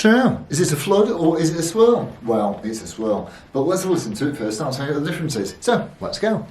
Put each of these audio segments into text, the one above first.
So, is it a flood or is it a swirl? Well, it's a swirl, but let's listen to it first and I'll tell you what the difference is. So, let's go.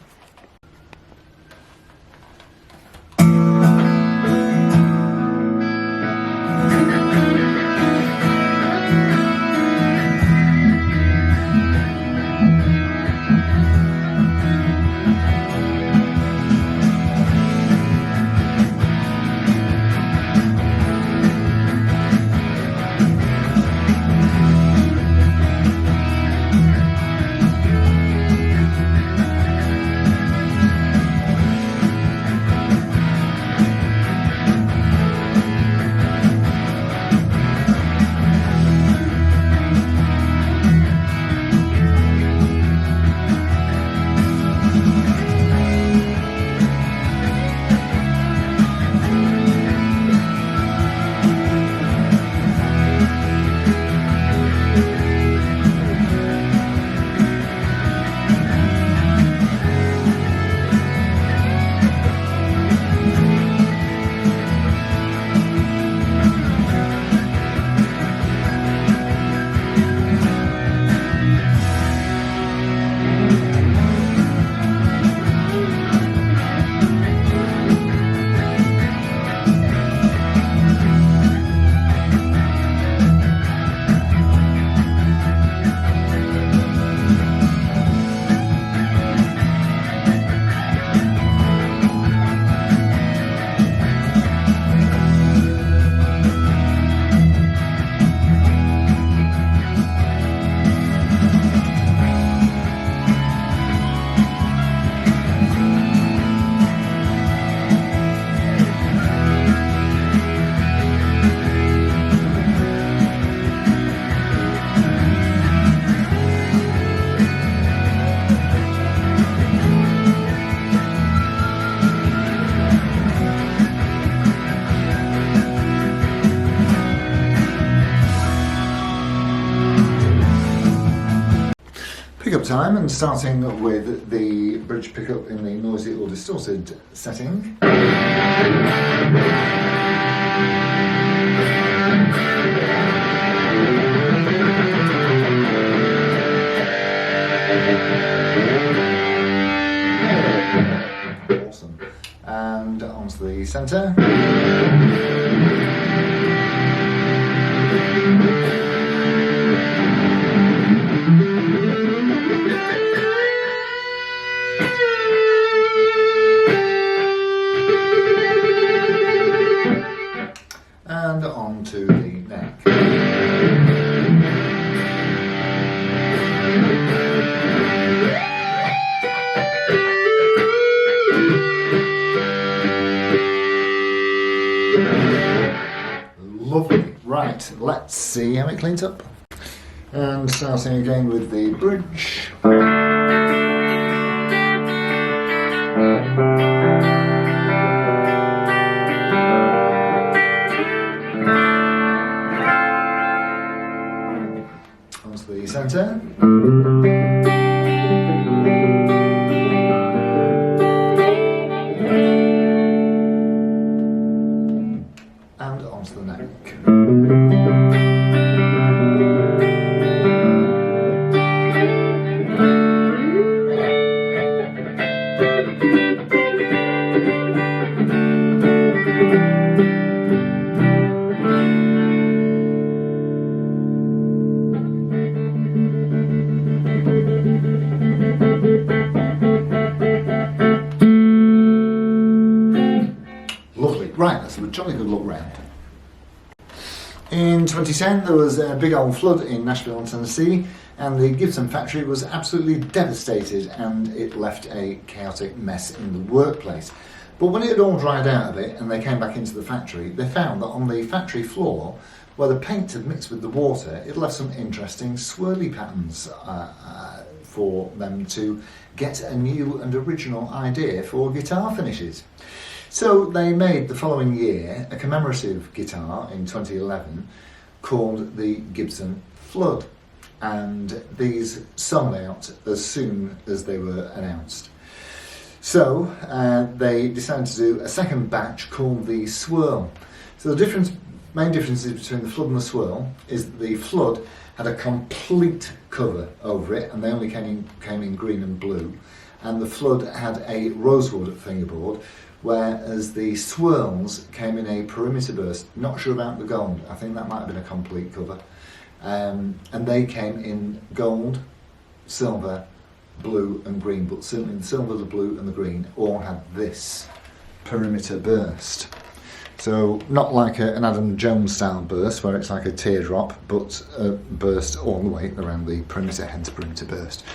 Pickup time, and starting with the bridge pickup in the noisy or distorted setting. Awesome. And onto the centre. And on to the neck. Lovely. Right, let's see how it cleans up. And starting again with the bridge. Onto the centre. And onto the neck. Lovely. Right, that's a jolly good look round. In 2010 there was a big old flood in Nashville, Tennessee, and the Gibson factory was absolutely devastated and it left a chaotic mess in the workplace. But when it had all dried out a bit and they came back into the factory, they found that on the factory floor, where the paint had mixed with the water, it left some interesting swirly patterns for them to get a new and original idea for guitar finishes. So they made the following year a commemorative guitar in 2011 called the Gibson Flood, and these sold out as soon as they were announced. So they decided to do a second batch called the Swirl. So the difference main differences between the Flood and the Swirl is that the Flood had a complete cover over it, and they only came in green and blue, and the Flood had a rosewood fingerboard, whereas the Swirls came in a perimeter burst. Not sure about the gold, I think that might have been a complete cover, and they came in gold, silver, blue and green, but certainly the silver, the blue and the green all had this perimeter burst. So not like an Adam Jones style burst where it's like a teardrop, but a burst all the way around the perimeter, hence perimeter burst.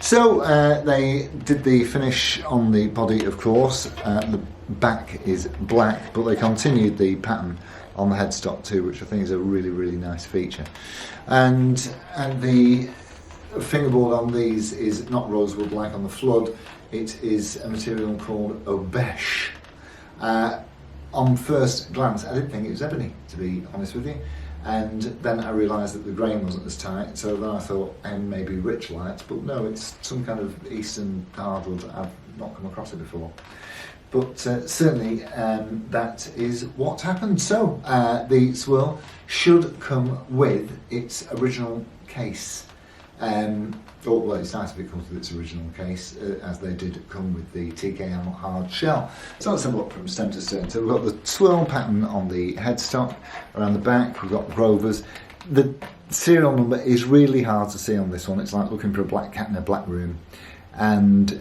So they did the finish on the body, of course. The back is black, but they continued the pattern on the headstock too, which I think is a really, really nice feature. And the fingerboard on these is not rosewood like on the Flood. It is a material called Obesh. On first glance, I didn't think it was ebony, to be honest with you, and then I realised that the grain wasn't as tight, so then I thought, maybe rich light, but no, it's some kind of eastern hardwood. I've not come across it before. But certainly that is what happened. So the Swirl should come with its original case. Well, it's nice if it comes with its original case, as they did come with the TKL hard shell. So let's have a look from stem to stern. So we've got the Swirl pattern on the headstock. Around the back we've got Grovers. The serial number is really hard to see on this one. It's like looking for a black cat in a black room. And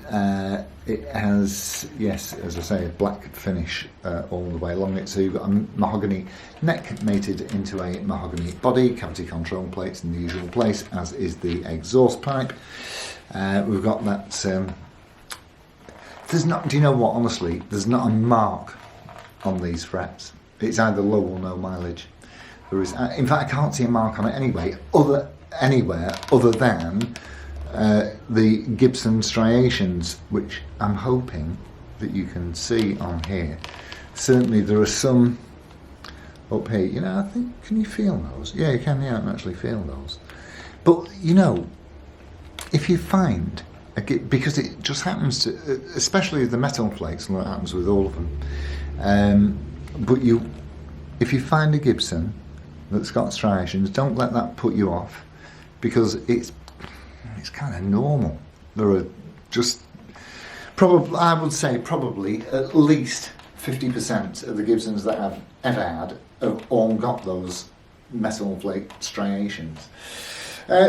it has, yes, as I say, a black finish all the way along it. So you've got a mahogany neck mated into a mahogany body, cavity control plates in the usual place, as is the exhaust pipe. We've got that, there's not, do you know what, honestly, there's not a mark on these frets. It's either low or no mileage. There is, in fact, I can't see a mark on it anywhere other than the Gibson striations, which I'm hoping that you can see on here. Certainly there are some up here, you know, I think, can you feel those? Yeah, you can, yeah, I can actually feel those. But, you know, if you find, because it just happens to, especially the metal flakes, and that happens with all of them, but if you find a Gibson that's got striations, don't let that put you off, because it's kind of normal. There are just probably, I would say, probably at least 50% of the Gibsons that I've ever had have all got those metal flake striations.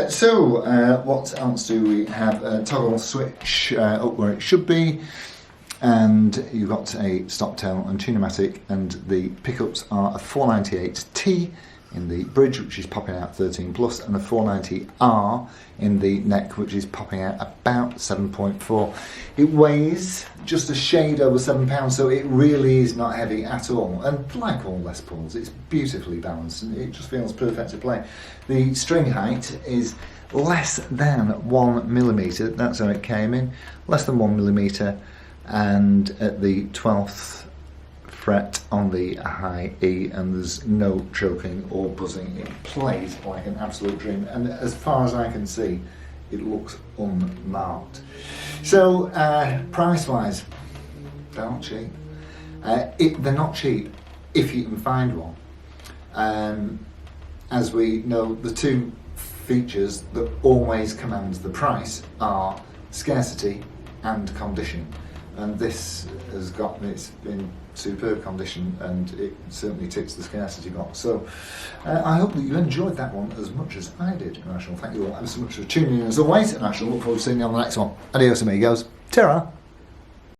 So what else do we have? A toggle switch up where it should be, and you've got a stop tail and tunematic, and the pickups are a 498T in the bridge, which is popping out 13 plus, and a 490R in the neck, which is popping out about 7.4. It weighs just a shade over £7, so it really is not heavy at all. And like all Les Pauls, it's beautifully balanced and it just feels perfect to play. The string height is less than 1mm. That's how it came in, less than 1mm, and at the 12th fret on the high E, and there's no choking or buzzing. It plays like an absolute dream, and as far as I can see, it looks unmarked. So price wise, they're not cheap. They're not cheap if you can find one. As we know, the two features that always command the price are scarcity and condition, and this has got, it's in superb condition, and it certainly ticks the scarcity box. So I hope that you enjoyed that one as much as I did, and I shall thank you all ever so much for tuning in as always, and I shall look forward to seeing you on the next one. Adios amigos, ta-ra.